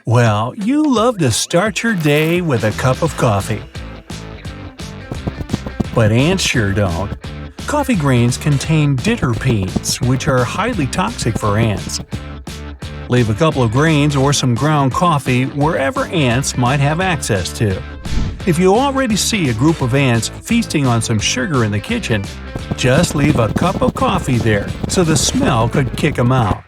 Well, you love to start your day with a cup of coffee. But ants sure don't. Coffee grains contain diterpenes, which are highly toxic for ants. Leave a couple of grains or some ground coffee wherever ants might have access to. If you already see a group of ants feasting on some sugar in the kitchen, just leave a cup of coffee there so the smell could kick them out.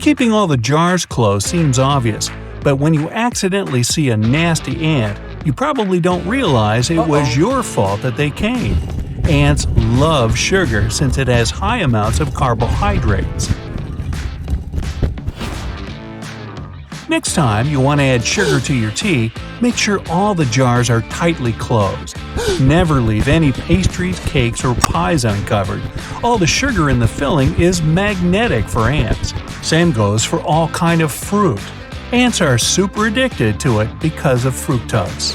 Keeping all the jars closed seems obvious, but when you accidentally see a nasty ant, you probably don't realize it was your fault that they came. Ants love sugar since it has high amounts of carbohydrates. Next time you want to add sugar to your tea, make sure all the jars are tightly closed. Never leave any pastries, cakes, or pies uncovered. All the sugar in the filling is magnetic for ants. Same goes for all kind of fruit. Ants are super addicted to it because of fructose.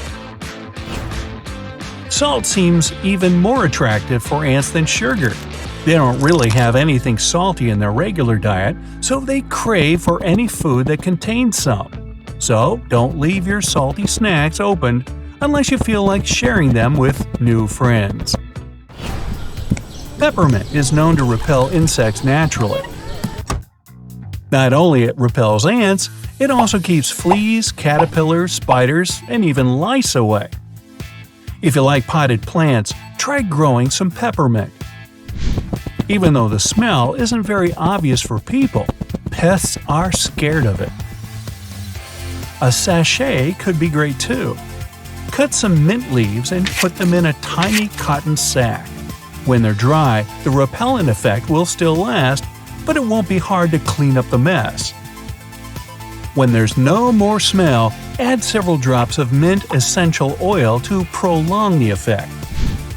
Salt seems even more attractive for ants than sugar. They don't really have anything salty in their regular diet, so they crave for any food that contains some. So don't leave your salty snacks open unless you feel like sharing them with new friends. Peppermint is known to repel insects naturally. Not only it repels ants, it also keeps fleas, caterpillars, spiders, and even lice away. If you like potted plants, try growing some peppermint. Even though the smell isn't very obvious for people, pests are scared of it. A sachet could be great too. Cut some mint leaves and put them in a tiny cotton sack. When they're dry, the repellent effect will still last, but it won't be hard to clean up the mess. When there's no more smell, add several drops of mint essential oil to prolong the effect.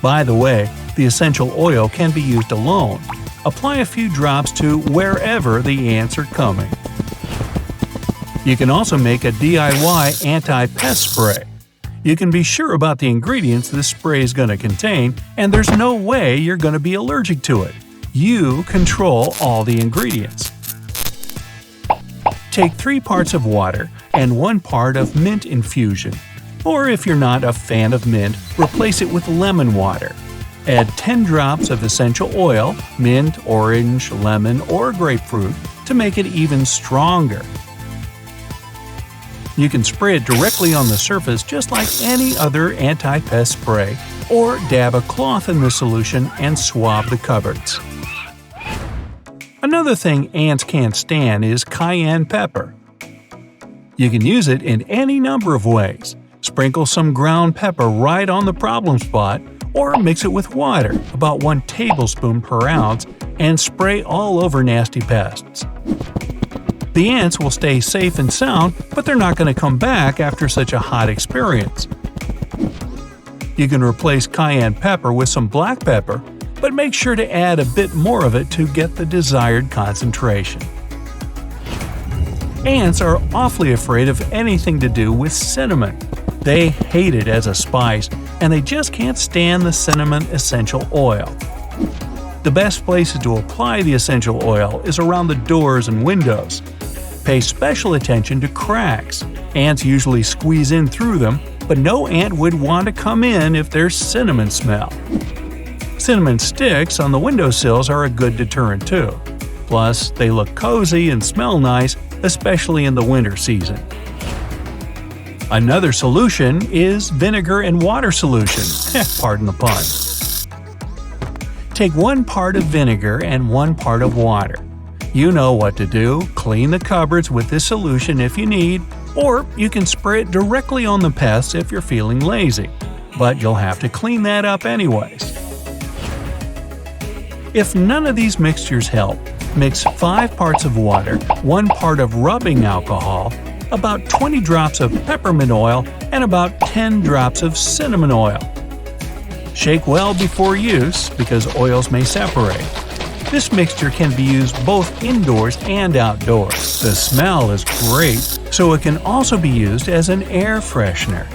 By the way, the essential oil can be used alone. Apply a few drops to wherever the ants are coming. You can also make a DIY anti-pest spray. You can be sure about the ingredients this spray is going to contain, and there's no way you're going to be allergic to it. You control all the ingredients. Take 3 parts of water and 1 part of mint infusion. Or if you're not a fan of mint, replace it with lemon water. Add 10 drops of essential oil, mint, orange, lemon, or grapefruit to make it even stronger. You can spray it directly on the surface just like any other anti-pest spray, or dab a cloth in the solution and swab the cupboards. Another thing ants can't stand is cayenne pepper. You can use it in any number of ways. Sprinkle some ground pepper right on the problem spot, or mix it with water, about 1 tablespoon per ounce, and spray all over nasty pests. The ants will stay safe and sound, but they're not going to come back after such a hot experience. You can replace cayenne pepper with some black pepper, but make sure to add a bit more of it to get the desired concentration. Ants are awfully afraid of anything to do with cinnamon. They hate it as a spice, and they just can't stand the cinnamon essential oil. The best places to apply the essential oil is around the doors and windows. Pay special attention to cracks. Ants usually squeeze in through them, but no ant would want to come in if there's cinnamon smell. Cinnamon sticks on the windowsills are a good deterrent too. Plus, they look cozy and smell nice, especially in the winter season. Another solution is vinegar and water solution. Pardon the pun. Take 1 part of vinegar and 1 part of water. You know what to do. Clean the cupboards with this solution if you need, or you can spray it directly on the pests if you're feeling lazy. But you'll have to clean that up anyways. If none of these mixtures help, mix 5 parts of water, 1 part of rubbing alcohol, about 20 drops of peppermint oil, and about 10 drops of cinnamon oil. Shake well before use because oils may separate. This mixture can be used both indoors and outdoors. The smell is great, so it can also be used as an air freshener.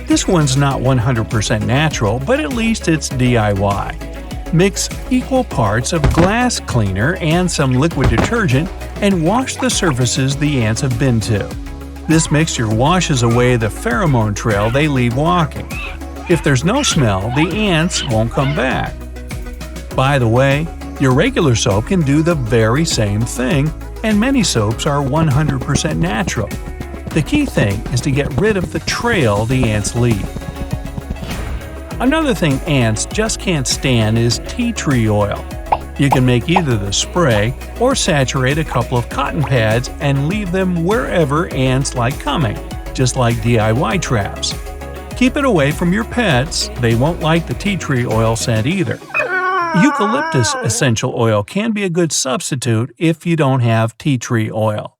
This one's not 100% natural, but at least it's DIY. Mix equal parts of glass cleaner and some liquid detergent and wash the surfaces the ants have been to. This mixture washes away the pheromone trail they leave walking. If there's no smell, the ants won't come back. By the way, your regular soap can do the very same thing, and many soaps are 100% natural. The key thing is to get rid of the trail the ants leave. Another thing ants just can't stand is tea tree oil. You can make either the spray or saturate a couple of cotton pads and leave them wherever ants like coming, just like DIY traps. Keep it away from your pets, they won't like the tea tree oil scent either. Eucalyptus essential oil can be a good substitute if you don't have tea tree oil.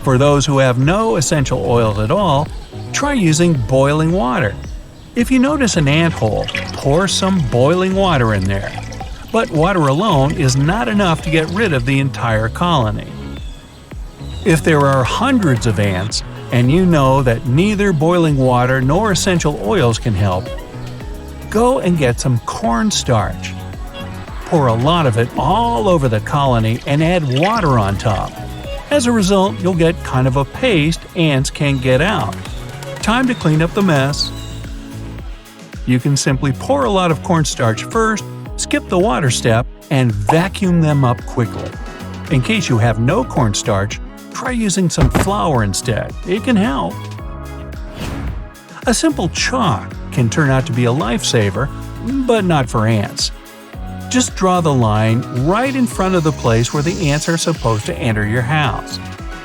For those who have no essential oils at all, try using boiling water. If you notice an ant hole, pour some boiling water in there. But water alone is not enough to get rid of the entire colony. If there are hundreds of ants, and you know that neither boiling water nor essential oils can help, go and get some cornstarch. Pour a lot of it all over the colony and add water on top. As a result, you'll get kind of a paste ants can't get out. Time to clean up the mess. You can simply pour a lot of cornstarch first, skip the water step, and vacuum them up quickly. In case you have no cornstarch, try using some flour instead. It can help. A simple chalk can turn out to be a lifesaver, but not for ants. Just draw the line right in front of the place where the ants are supposed to enter your house.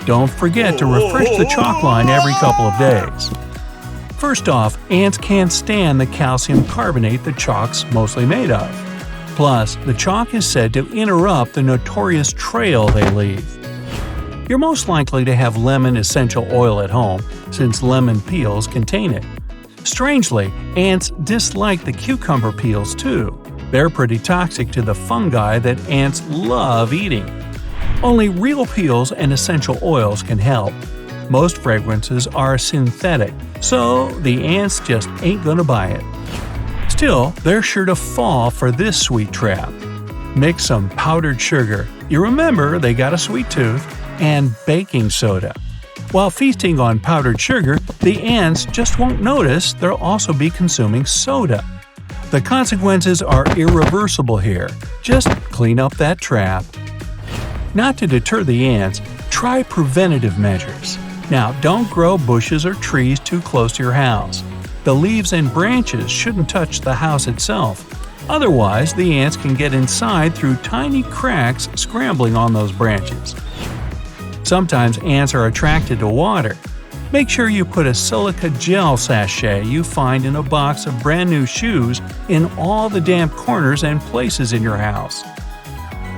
Don't forget to refresh the chalk line every couple of days. First off, ants can't stand the calcium carbonate the chalk's mostly made of. Plus, the chalk is said to interrupt the notorious trail they leave. You're most likely to have lemon essential oil at home, since lemon peels contain it. Strangely, ants dislike the cucumber peels too. They're pretty toxic to the fungi that ants love eating. Only real peels and essential oils can help. Most fragrances are synthetic, so the ants just ain't gonna buy it. Still, they're sure to fall for this sweet trap. Mix some powdered sugar, you remember they got a sweet tooth, and baking soda. While feasting on powdered sugar, the ants just won't notice they'll also be consuming soda. The consequences are irreversible here. Just clean up that trap. Not to deter the ants, try preventative measures. Now, don't grow bushes or trees too close to your house. The leaves and branches shouldn't touch the house itself. Otherwise, the ants can get inside through tiny cracks scrambling on those branches. Sometimes ants are attracted to water. Make sure you put a silica gel sachet you find in a box of brand new shoes in all the damp corners and places in your house.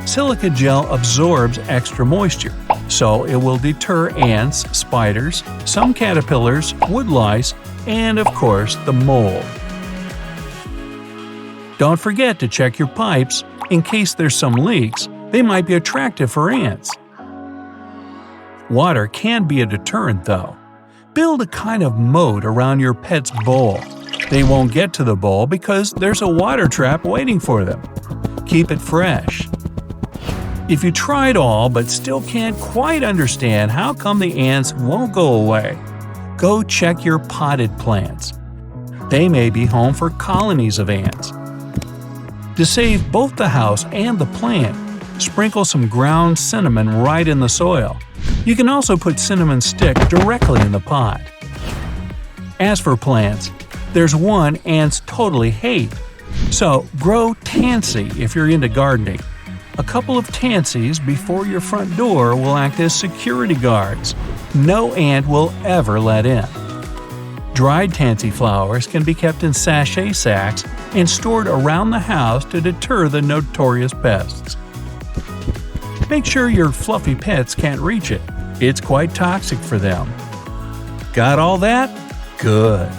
Silica gel absorbs extra moisture, so it will deter ants, spiders, some caterpillars, wood lice, and of course the mold. Don't forget to check your pipes in case there's some leaks. They might be attractive for ants. Water can be a deterrent though. Build a kind of moat around your pet's bowl. They won't get to the bowl because there's a water trap waiting for them. Keep it fresh. If you try it all but still can't quite understand how come the ants won't go away, go check your potted plants. They may be home for colonies of ants. To save both the house and the plant, sprinkle some ground cinnamon right in the soil. You can also put cinnamon stick directly in the pot. As for plants, there's one ants totally hate. So grow tansy if you're into gardening. A couple of tansies before your front door will act as security guards. No ant will ever let in. Dried tansy flowers can be kept in sachet sacks and stored around the house to deter the notorious pests. Make sure your fluffy pets can't reach it. It's quite toxic for them. Got all that? Good.